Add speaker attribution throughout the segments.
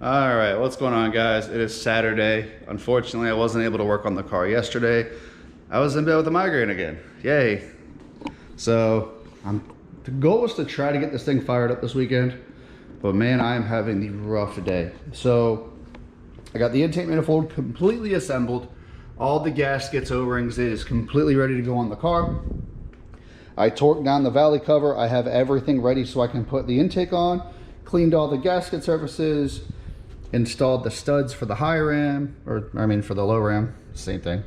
Speaker 1: All right, what's going on, guys? It is Saturday. Unfortunately, I wasn't able to work on the car yesterday. I was in bed with a migraine again. Yay. So the goal was to try to get this thing fired up this weekend, but man, I am having the rough day. So I got the intake manifold completely assembled. All the gaskets, O-rings is completely ready to go on the car. I torqued down the valley cover. I have everything ready so I can put the intake on. Cleaned all the gasket surfaces. Installed the studs for the high ram, or I mean for the low ram, same thing.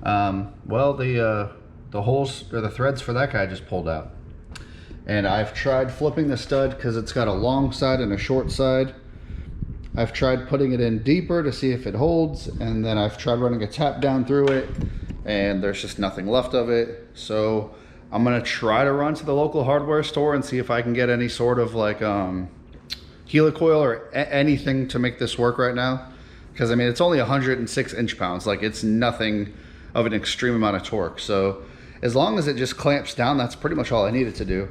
Speaker 1: Well, the holes or the threads for that guy just pulled out. And I've tried flipping the stud because it's got a long side and a short side. I've tried putting it in deeper to see if it holds, and then I've tried running a tap down through it, and there's just nothing left of it. So I'm gonna try to run to the local hardware store and see if I can get any sort of like helicoil or anything to make this work right now. Because I mean, it's only 106 inch-pounds. Like, it's nothing of an extreme amount of torque. So as long as it just clamps down, that's pretty much all I needed to do.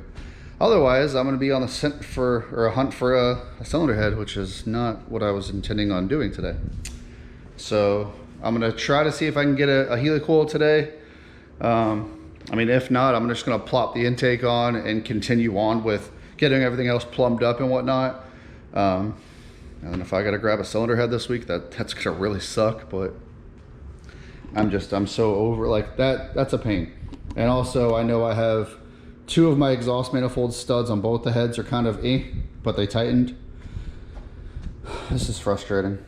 Speaker 1: Otherwise, I'm going to be on a hunt for a cylinder head, which is not what I was intending on doing today. So I'm going to try to see if I can get a helicoil today. I mean, if not, I'm just going to plop the intake on and continue on with getting everything else plumbed up and whatnot. And then if I got to grab a cylinder head this week, that's going to really suck. But I'm so over, like, that's a pain. And also, I know I have two of my exhaust manifold studs on both the heads are kind of but they tightened. This is frustrating.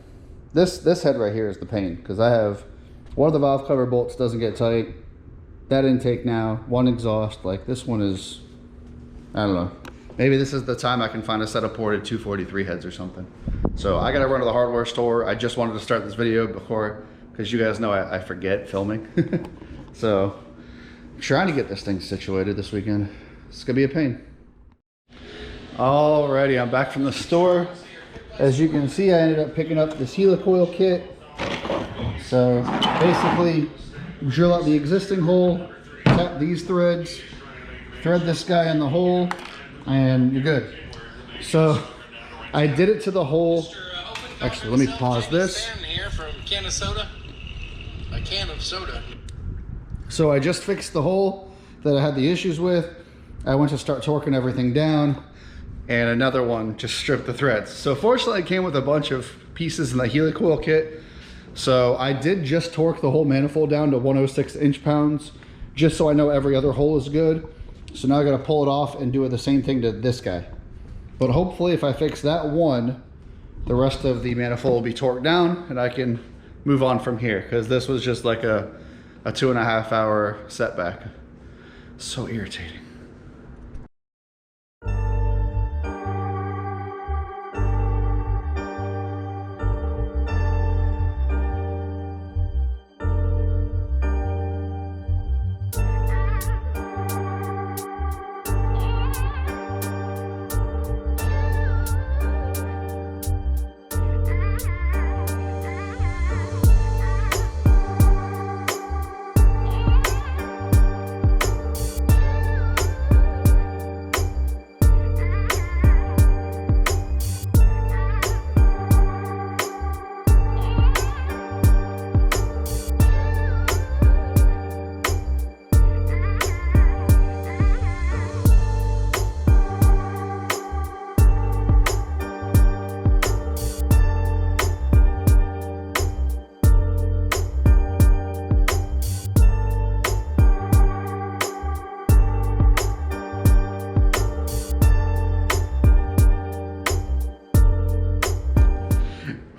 Speaker 1: This head right here is the pain, because I have one of the valve cover bolts doesn't get tight. That intake now, one exhaust, like this one is, I don't know. Maybe this is the time I can find a set of ported 243 heads or something. So I gotta run to the hardware store. I just wanted to start this video before, because you guys know I forget filming. So trying to get this thing situated this weekend. It's gonna be a pain. Alrighty, I'm back from the store. As you can see, I ended up picking up this helicoil kit. So basically, drill out the existing hole, tap these threads, thread this guy in the hole, and you're good. So I did it to the hole. Actually, let me pause this.
Speaker 2: Here from a can of soda. A can of soda.
Speaker 1: So I just fixed the hole that I had the issues with. I went to start torquing everything down, and another one just stripped the threads. So fortunately, it came with a bunch of pieces in the helicoil kit. So I did just torque the whole manifold down to 106 inch-pounds, just so I know every other hole is good. So now I gotta pull it off and do the same thing to this guy. But hopefully, if I fix that one, the rest of the manifold will be torqued down and I can move on from here, because this was just like a 2.5 hour setback. So irritating.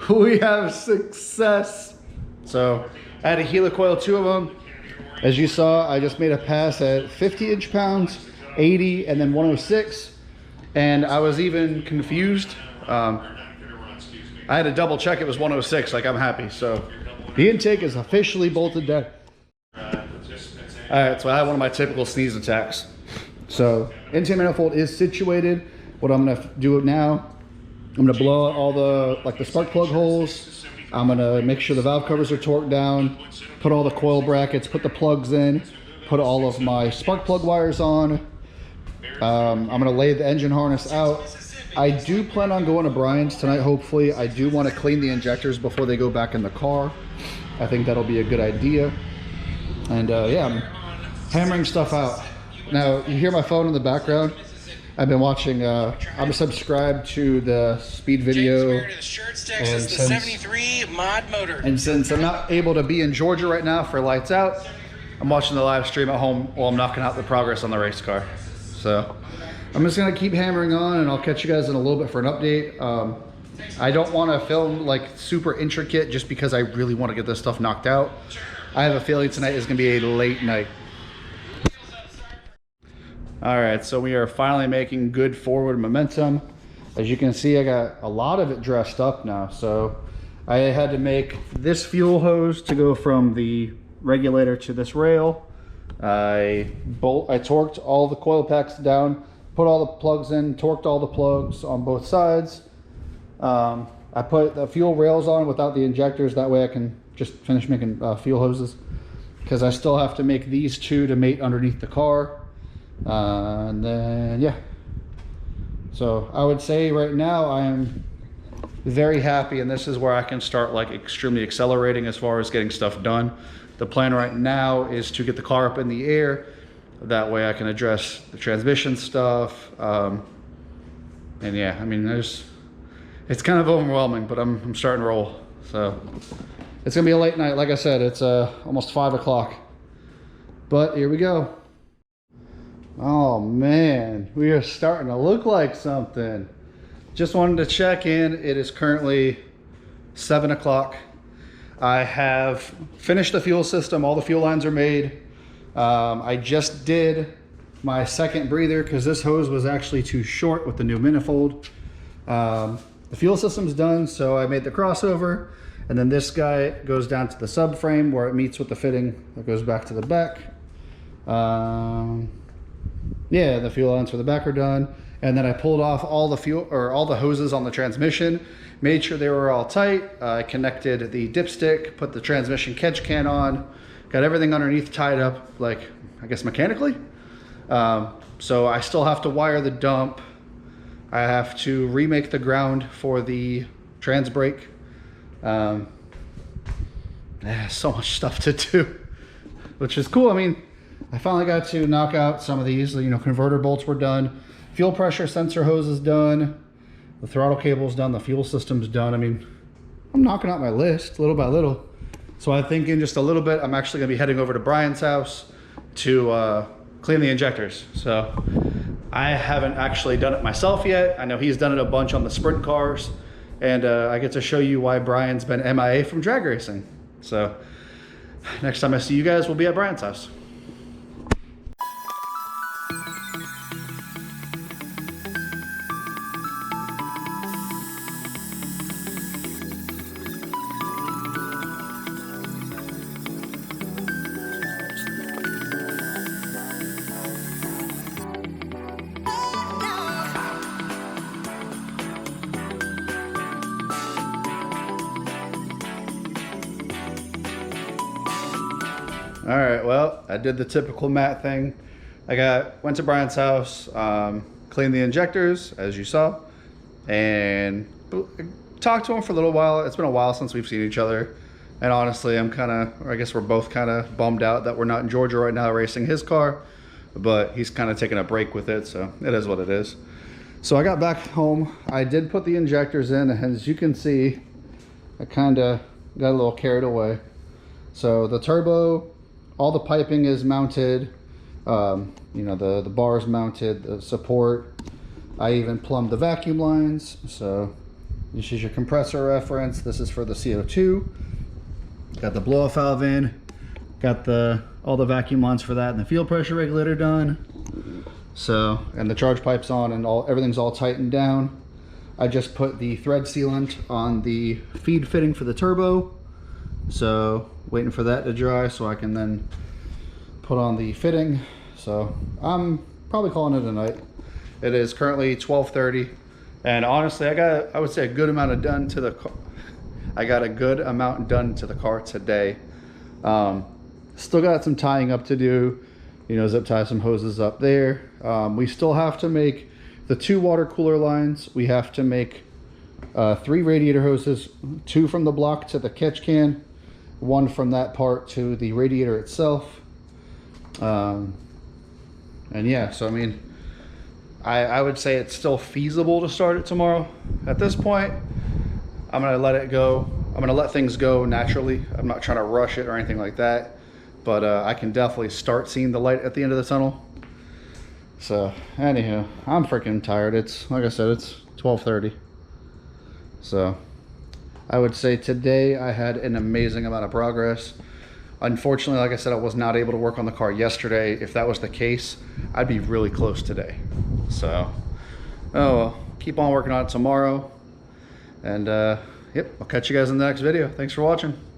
Speaker 1: We have success. So I had to helicoil 2 of them. As you saw, I just made a pass at 50 inch-pounds, 80, and then 106. And I was even confused. I had to double check it was 106, like I'm happy. So the intake is officially bolted down. All right, so I had one of my typical sneeze attacks. So intake manifold is situated. What I'm gonna do now, I'm gonna blow out all the spark plug holes. I'm gonna make sure the valve covers are torqued down, put all the coil brackets, put the plugs in, put all of my spark plug wires on. I'm gonna lay the engine harness out, I do plan on going to Brian's tonight, hopefully. I do want to clean the injectors before they go back in the car. I think that'll be a good idea. And yeah, I'm hammering stuff out. Now, you hear my phone in the background? I've been watching, I'm subscribed to the Speed Video. And since I'm not able to be in Georgia right now for Lights Out, I'm watching the live stream at home while I'm knocking out the progress on the race car. So I'm just gonna keep hammering on, and I'll catch you guys in a little bit for an update. I don't wanna film like super intricate just because I really wanna get this stuff knocked out. I have a feeling tonight is gonna be a late night. All right, so we are finally making good forward momentum. As you can see, I got a lot of it dressed up now. So I had to make this fuel hose to go from the regulator to this rail. I torqued all the coil packs down, put all the plugs in, torqued all the plugs on both sides. I put the fuel rails on without the injectors. That way I can just finish making fuel hoses, because I still have to make these two to mate underneath the car. And then yeah, so I would say right now I am very happy, and this is where I can start like extremely accelerating as far as getting stuff done. The plan right now is to get the car up in the air. That way I can address the transmission stuff. And yeah, I mean, it's kind of overwhelming, but I'm starting to roll. So it's gonna be a late night. Like I said, it's almost 5 o'clock, but here we go. Oh man, we are starting to look like something. Just wanted to check in. It is currently 7 o'clock. I have finished the fuel system. All the fuel lines are made. I just did my second breather because this hose was actually too short with the new manifold. The fuel system's done, so I made the crossover, and then this guy goes down to the subframe where it meets with the fitting that goes back to the back. Yeah, the fuel lines for the back are done. And then I pulled off all the hoses on the transmission, made sure they were all tight. I connected the dipstick, put the transmission catch can on, got everything underneath tied up, like, I guess mechanically. So I still have to wire the dump. I have to remake the ground for the trans brake. So much stuff to do, which is cool. I mean, I finally got to knock out some of these. You know, converter bolts were done, fuel pressure sensor hose is done, the throttle cable's done, the fuel system's done. I mean, I'm knocking out my list little by little. So I think in just a little bit, I'm actually gonna be heading over to Brian's house to clean the injectors. So I haven't actually done it myself yet. I know he's done it a bunch on the sprint cars, and I get to show you why Brian's been MIA from drag racing. So next time I see you guys, we'll be at Brian's house. All right, well, I did the typical Matt thing. Went to Brian's house, cleaned the injectors, as you saw, and talked to him for a little while. It's been a while since we've seen each other. And honestly, I guess we're both kind of bummed out that we're not in Georgia right now racing his car, but he's kind of taking a break with it, so it is what it is. So I got back home. I did put the injectors in, and as you can see, I kind of got a little carried away. So the turbo, all the piping is mounted, you know, the bars mounted, the support. I even plumbed the vacuum lines. So this is your compressor reference. This is for the CO2. Got the blow off valve in, got all the vacuum lines for that, and the fuel pressure regulator done. So, and the charge pipe's on, and everything's all tightened down. I just put the thread sealant on the feed fitting for the turbo. So waiting for that to dry so I can then put on the fitting. So I'm probably calling it a night. It is currently 12:30, and honestly, I would say a good amount done to the car. I got a good amount done to the car today. Still got some tying up to do, you know, zip tie some hoses up there. We still have to make the 2 water cooler lines, we have to make 3 radiator hoses, 2 from the block to the catch can, 1 from that part to the radiator itself. And yeah, so I mean, I would say it's still feasible to start it tomorrow. At this point, I'm gonna let it go. I'm gonna let things go naturally. I'm not trying to rush it or anything like that, but I can definitely start seeing the light at the end of the tunnel. So anywho, I'm freaking tired. It's, like I said, it's 12:30. So I would say today I had an amazing amount of progress. Unfortunately, like I said, I was not able to work on the car yesterday. If that was the case, I'd be really close today. So, oh well, keep on working on it tomorrow. And yep, I'll catch you guys in the next video. Thanks for watching.